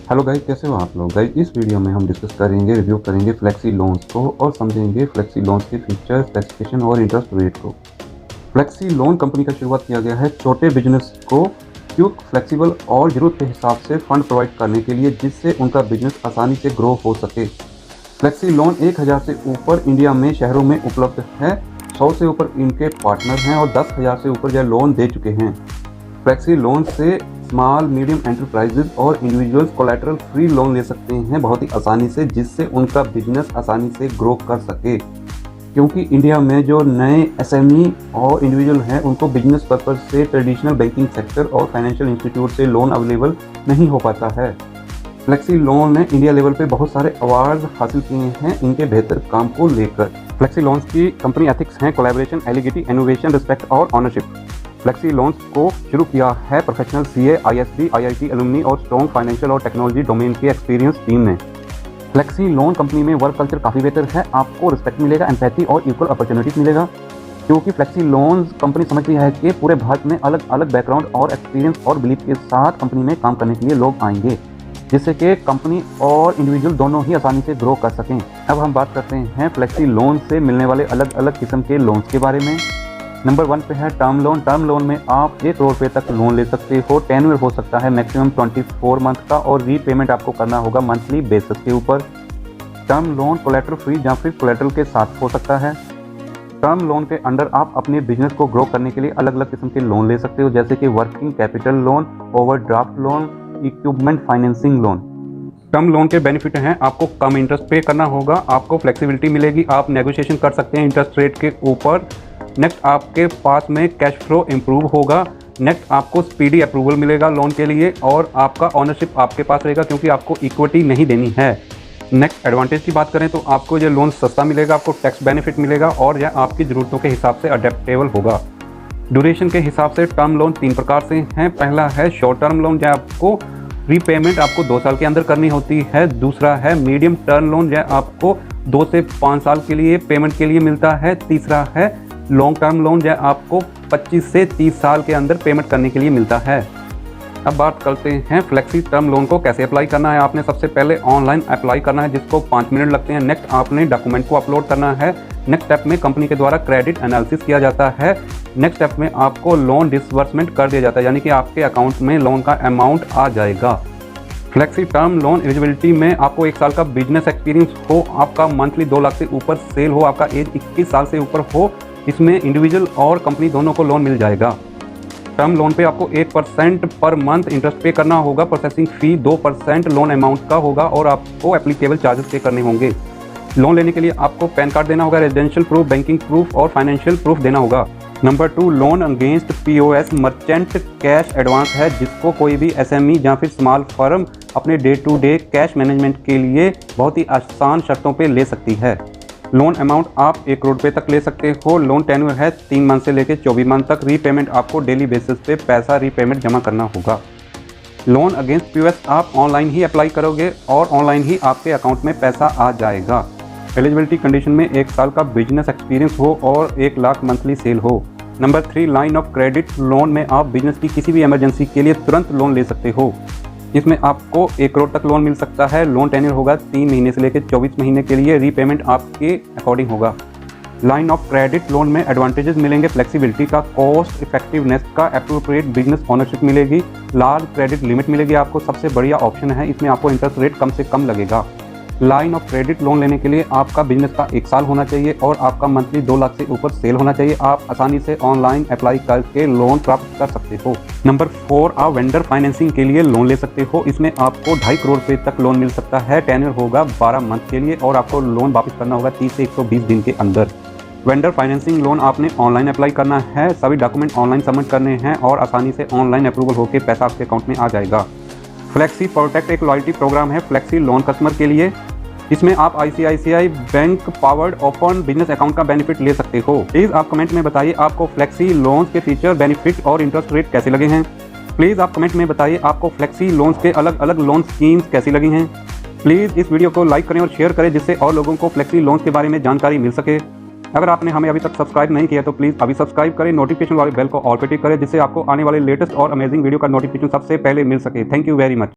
Hello guys, कैसे हो आप लोग। गाइस, इस वीडियो में हम डिस्कस करेंगे, रिव्यू करेंगे फ्लेक्सी लोन्स को और समझेंगे फ्लेक्सी लोन्स के फीचर, स्पेसिफिकेशन और इंटरेस्ट रेट को। फ्लेक्सी लोन कंपनी का शुरुआत किया गया है छोटे बिजनेस को क्विक, फ्लेक्सिबल और ज़रूरत के हिसाब से फंड प्रोवाइड करने के लिए, जिससे उनका बिजनेस आसानी से ग्रो हो सके। फ्लेक्सी लोन 1000 से ऊपर इंडिया में शहरों में उपलब्ध है। 100 से ऊपर इनके पार्टनर हैं और 10,000 से ऊपर यह लोन दे चुके हैं। फ्लेक्सी लोन से स्मॉल मीडियम एंटरप्राइजेज और इंडिविजुअल्स कोलैटरल फ्री लोन ले सकते हैं बहुत ही आसानी से, जिससे उनका बिजनेस आसानी से ग्रो कर सके। क्योंकि इंडिया में जो नए एसएमई और इंडिविजुअल हैं, उनको बिजनेस पर्पज से ट्रेडिशनल बैंकिंग सेक्टर और फाइनेंशियल इंस्टीट्यूट से लोन अवेलेबल नहीं हो पाता है। फ्लेक्सी लोन ने इंडिया लेवल पे बहुत सारे अवार्ड हासिल किए हैं इनके बेहतर काम को लेकर। फ्लेक्सी लोन्स की कंपनी एथिक्स हैं कोलैबोरेशन, एलिगिटी, इनोवेशन, रिस्पेक्ट और ऑनरशिप। फ्लेक्सी लोन्स को शुरू किया है professional CA, ISB, IIT alumni और स्ट्रॉन्ग फाइनेंशियल और टेक्नोलॉजी डोमेन के एक्सपीरियंस टीम ने। फ्लेक्सी लोन कंपनी में वर्क कल्चर काफ़ी बेहतर है, आपको रिस्पेक्ट मिलेगा, एम्पैथी और इक्वल अपॉर्चुनिटीज मिलेगा। क्योंकि फ्लेक्सी लोन कंपनी समझती है कि पूरे भारत में अलग अलग बैकग्राउंड और एक्सपीरियंस और बिलीफ के साथ कंपनी में काम करने के लिए लोग आएंगे, जिससे कि कंपनी और इंडिविजुअल दोनों ही आसानी से ग्रो कर सकें। अब हम बात करते हैं फ्लेक्सी लोन से मिलने वाले अलग अलग किस्म के लोन्स के बारे में। नंबर 1 पे है टर्म लोन। टर्म लोन में आप 1 करोड़ रुपये तक लोन ले सकते हो। टेन्योर हो सकता है मैक्सिमम 24 मंथ का और रीपेमेंट आपको करना होगा मंथली बेसिस के ऊपर। टर्म लोन कोलैटरल फ्री या फिर कोलैटरल के साथ हो सकता है। टर्म लोन के अंडर आप अपने बिजनेस को ग्रो करने के लिए अलग अलग किस्म के लोन ले सकते हो, जैसे कि working capital loan, overdraft loan, equipment financing loan. Term loan के बेनिफिट हैं, आपको कम इंटरेस्ट पे करना होगा, आपको फ्लेक्सिबिलिटी मिलेगी, आप नेगोशिएशन कर सकते हैं इंटरेस्ट रेट के ऊपर। नेक्स्ट, आपके पास में कैश फ्लो इम्प्रूव होगा। नेक्स्ट, आपको स्पीडी अप्रूवल मिलेगा लोन के लिए और आपका ऑनरशिप आपके पास रहेगा क्योंकि आपको इक्विटी नहीं देनी है। नेक्स्ट, एडवांटेज की बात करें तो आपको ये लोन सस्ता मिलेगा, आपको टैक्स बेनिफिट मिलेगा और यह आपकी ज़रूरतों के हिसाब से अडेप्टेबल होगा। ड्यूरेशन के हिसाब से टर्म लोन 3 प्रकार से हैं। पहला है शॉर्ट टर्म लोन, जहाँ आपको रीपेमेंट आपको 2 साल के अंदर करनी होती है। दूसरा है मीडियम टर्म लोन, जहाँ आपको 2 से 5 साल के लिए पेमेंट के लिए मिलता है। तीसरा है लॉन्ग टर्म लोन, जहाँ आपको 25 से 30 साल के अंदर पेमेंट करने के लिए मिलता है। अब बात करते हैं फ्लेक्सी टर्म लोन को कैसे अप्लाई करना है। आपने सबसे पहले ऑनलाइन अप्लाई करना है, जिसको 5 मिनट लगते हैं। नेक्स्ट, आपने डॉक्यूमेंट को अपलोड करना है। नेक्स्ट स्टेप में कंपनी के द्वारा क्रेडिट एनालिसिस किया जाता है। नेक्स्ट स्टेप में आपको लोन डिसबर्समेंट कर दिया जाता है, यानी कि आपके अकाउंट में लोन का अमाउंट आ जाएगा। फ्लेक्सी टर्म लोन एलिजिबिलिटी में आपको 1 साल का बिजनेस एक्सपीरियंस हो, आपका मंथली 2 लाख से ऊपर सेल हो, आपका एज 21 साल से ऊपर हो। इसमें इंडिविजुअल और कंपनी दोनों को लोन मिल जाएगा। टर्म लोन पे आपको 8% पर मंथ इंटरेस्ट पे करना होगा। प्रोसेसिंग फ़ी 2% लोन अमाउंट का होगा और आपको एप्लीकेबल चार्जेस पे करने होंगे। लोन लेने के लिए आपको पैन कार्ड देना होगा, रेजिडेंशियल प्रूफ, बैंकिंग प्रूफ और फाइनेंशियल प्रूफ देना होगा। Number 2, loan against POS merchant cash advance है, जिसको कोई भी एसएमई या फिर स्मॉल फर्म अपने day to day cash management के लिए बहुत ही आसान शर्तों पे ले सकती है। लोन अमाउंट आप 1 करोड़ रुपये तक ले सकते हो। लोन टेन्योर है 3 मंथ से लेकर 24 मंथ तक। रीपेमेंट आपको डेली बेसिस पे पैसा रीपेमेंट जमा करना होगा। लोन अगेंस्ट पीओएस आप ऑनलाइन ही अप्लाई करोगे और ऑनलाइन ही आपके अकाउंट में पैसा आ जाएगा। एलिजिबिलिटी कंडीशन में 1 साल का बिजनेस एक्सपीरियंस हो और 1 लाख मंथली सेल हो। Number 3, line of credit loan में आप बिजनेस की किसी भी इमरजेंसी के लिए तुरंत लोन ले सकते हो। इसमें आपको 1 करोड़ तक लोन मिल सकता है। लोन टेन्योर होगा 3 महीने से लेकर 24 महीने के लिए। रीपेमेंट आपके अकॉर्डिंग होगा। लाइन ऑफ क्रेडिट लोन में एडवांटेजेस मिलेंगे, फ्लेक्सिबिलिटी का, कॉस्ट इफेक्टिवनेस का, अप्रोप्रिएट बिजनेस ओनरशिप मिलेगी, लार्ज क्रेडिट लिमिट मिलेगी। आपको सबसे बढ़िया ऑप्शन है, इसमें आपको इंटरेस्ट रेट कम से कम लगेगा। लाइन ऑफ क्रेडिट लोन लेने के लिए आपका बिजनेस का 1 साल होना चाहिए और आपका मंथली 2 लाख से ऊपर सेल होना चाहिए। आप आसानी से ऑनलाइन अप्लाई करके लोन प्राप्त कर सकते हो। नंबर 4, आप वेंडर फाइनेंसिंग के लिए लोन ले सकते हो। इसमें आपको 2.5 करोड़ रुपये तक लोन मिल सकता है। टेन्योर होगा 12 मंथ के लिए और आपको लोन वापस करना होगा 30 से 120 दिन के अंदर। वेंडर फाइनेंसिंग लोन आपने ऑनलाइन अप्लाई करना है, सभी डॉक्यूमेंट ऑनलाइन सबमिट करने हैं और आसानी से ऑनलाइन अप्रूवल होकर पैसा आपके अकाउंट में आ जाएगा। फ्लेक्सी प्रोटेक्ट एक लॉयल्टी प्रोग्राम है फ्लेक्सी लोन कस्टमर के लिए। इसमें आप ICICI bank powered open business account का बेनिफिट ले सकते हो। प्लीज़ आप कमेंट में बताइए आपको फ्लेक्सी लोन्स के फीचर, बेनिफिट और इंटरेस्ट रेट कैसे लगे हैं। प्लीज़ आप कमेंट में बताइए आपको फ्लेक्सी लोन्स के अलग अलग लोन स्कीम्स कैसी लगी हैं। प्लीज़ इस वीडियो को लाइक करें और शेयर करें, जिससे और लोगों को फ्लेक्सी लोन्स के बारे में जानकारी मिल सके। अगर आपने हमें अभी तक सब्सक्राइब नहीं किया तो प्लीज़ अभी सब्सक्राइब करें, नोटिफिकेशन वाले बेल को ऑल पे टिक करें, जिससे आपको आने वाले लेटेस्ट और अमेजिंग वीडियो का नोटिफिकेशन सबसे पहले मिल सके। Thank you very much.